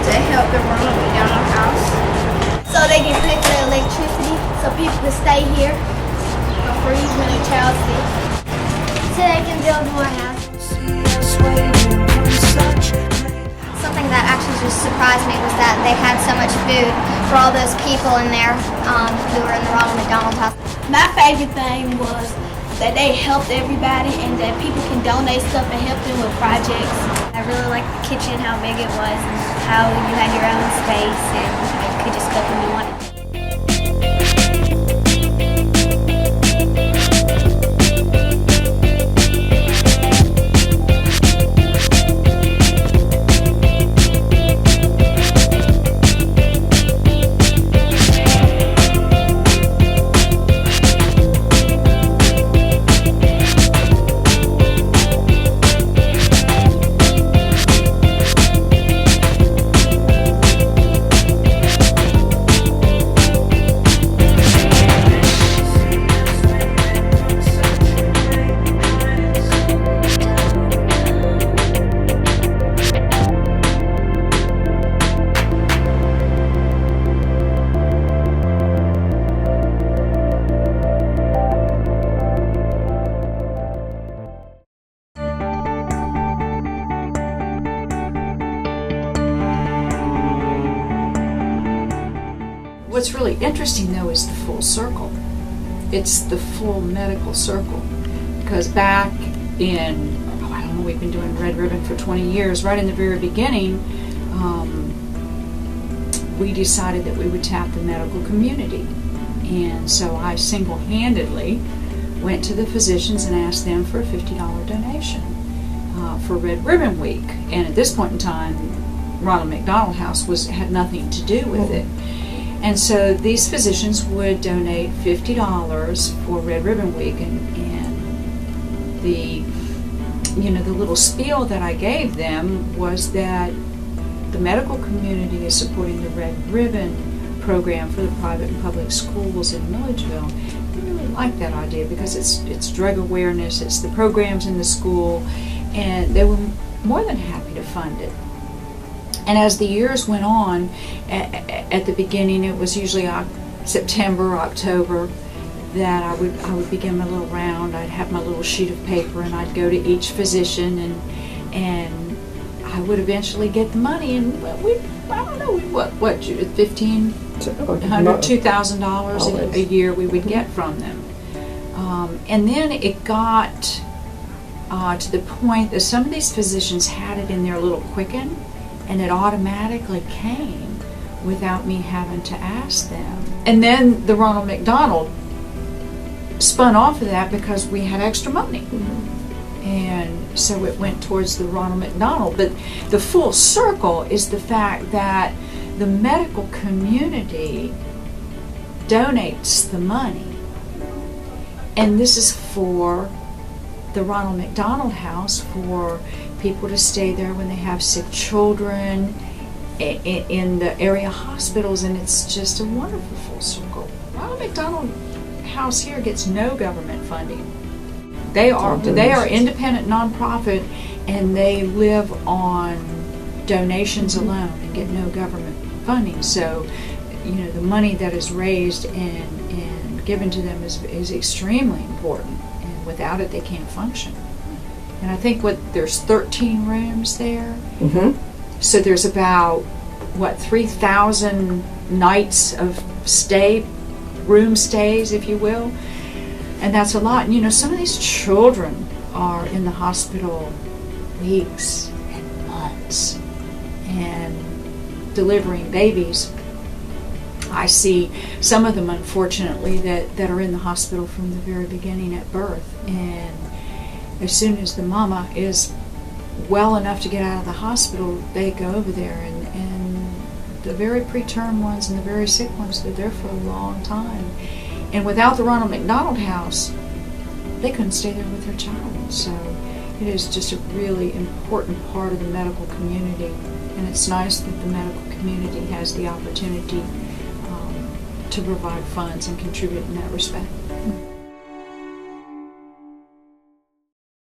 to help the Ronald McDonald house. So they can pay for the electricity so people can stay here for free when a child's sick. So they can build more houses. Something that actually just surprised me was that they had so much food for all those people in there who were in the Ronald McDonald house. My favorite thing was that they helped everybody and that people can donate stuff and help them with projects. I really liked the kitchen, how big it was, and how you had your own space and you could just cook when you wanted. What's really interesting though is the full circle. It's the full medical circle, because back in, I don't know, we've been doing Red Ribbon for 20 years. Right in the very beginning, we decided that we would tap the medical community, and so I single-handedly went to the physicians and asked them for a $50 donation for Red Ribbon Week. And at this point in time, Ronald McDonald House had nothing to do with it. And so these physicians would donate $50 for Red Ribbon Week, and the little spiel that I gave them was that the medical community is supporting the Red Ribbon program for the private and public schools in Milledgeville. I really like that idea because it's drug awareness, it's the programs in the school, and they were more than happy to fund it. And as the years went on, at the beginning it was usually September, October, that I would begin my little round. I'd have my little sheet of paper and I'd go to each physician and I would eventually get the money, and what $1,500, $2,000 a year we would get from them. And then it got to the point that some of these physicians had it in their little Quicken, and it automatically came without me having to ask them. And then the Ronald McDonald spun off of that because we had extra money. And so it went towards the Ronald McDonald. But the full circle is the fact that the medical community donates the money. And this is for the Ronald McDonald House, for people to stay there when they have sick children in the area hospitals, and it's just a wonderful full circle. Ronald McDonald House here gets no government funding. They are independent nonprofit, and they live on donations alone and get no government funding. So, the money that is raised and given to them is extremely important, and without it they can't function. And I think there's 13 rooms there. So there's about 3,000 nights of room stays, if you will. And that's a lot. And some of these children are in the hospital weeks and months and delivering babies. I see some of them, unfortunately, that are in the hospital from the very beginning at birth. And as soon as the mama is well enough to get out of the hospital, they go over there. And the very preterm ones and the very sick ones, they're there for a long time. And without the Ronald McDonald House, they couldn't stay there with their child. So it is just a really important part of the medical community. And it's nice that the medical community has the opportunity to provide funds and contribute in that respect.